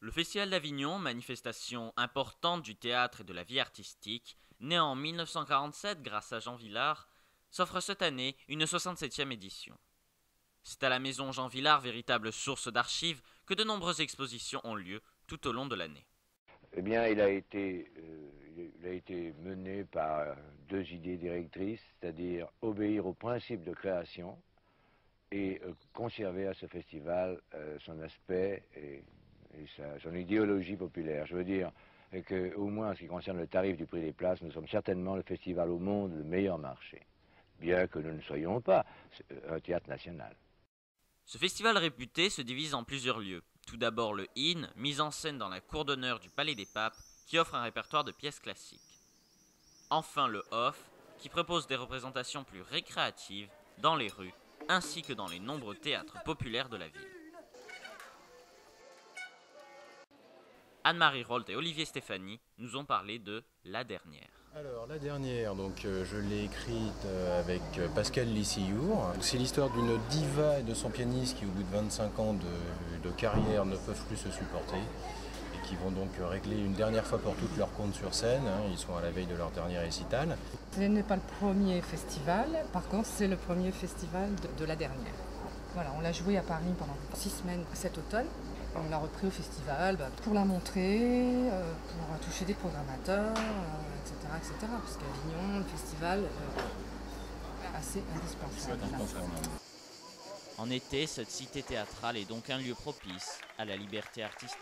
Le Festival d'Avignon, manifestation importante du théâtre et de la vie artistique, né en 1947 grâce à Jean Vilar, s'offre cette année une 67e édition. C'est à la maison Jean Vilar, véritable source d'archives, que de nombreuses expositions ont lieu tout au long de l'année. Eh bien, il a été mené par deux idées directrices, c'est-à-dire obéir au principe de création et conserver à ce festival son aspect et son idéologie populaire. Je veux dire qu'au moins en ce qui concerne le tarif du prix des places, nous sommes certainement le festival au monde le meilleur marché, bien que nous ne soyons pas un théâtre national. Ce festival réputé se divise en plusieurs lieux. Tout d'abord le IN, mise en scène dans la cour d'honneur du Palais des Papes, qui offre un répertoire de pièces classiques. Enfin le OFF, qui propose des représentations plus récréatives dans les rues, ainsi que dans les nombreux théâtres populaires de la ville. Anne-Marie Rolt et Olivier Stéphanie nous ont parlé de La Dernière. Alors La Dernière, je l'ai écrite avec Pascal Lissillour. C'est l'histoire d'une diva et de son pianiste qui au bout de 25 ans de carrière ne peuvent plus se supporter et qui vont donc régler une dernière fois pour toutes leur compte sur scène. Ils sont à la veille de leur dernier récital. Ce n'est pas le premier festival, par contre c'est le premier festival de La Dernière. Voilà, on l'a joué à Paris pendant 6 semaines cet automne. On l'a repris au festival pour la montrer, pour toucher des programmateurs, etc. Parce qu'Avignon, le festival, est assez indispensable. En été, cette cité théâtrale est donc un lieu propice à la liberté artistique.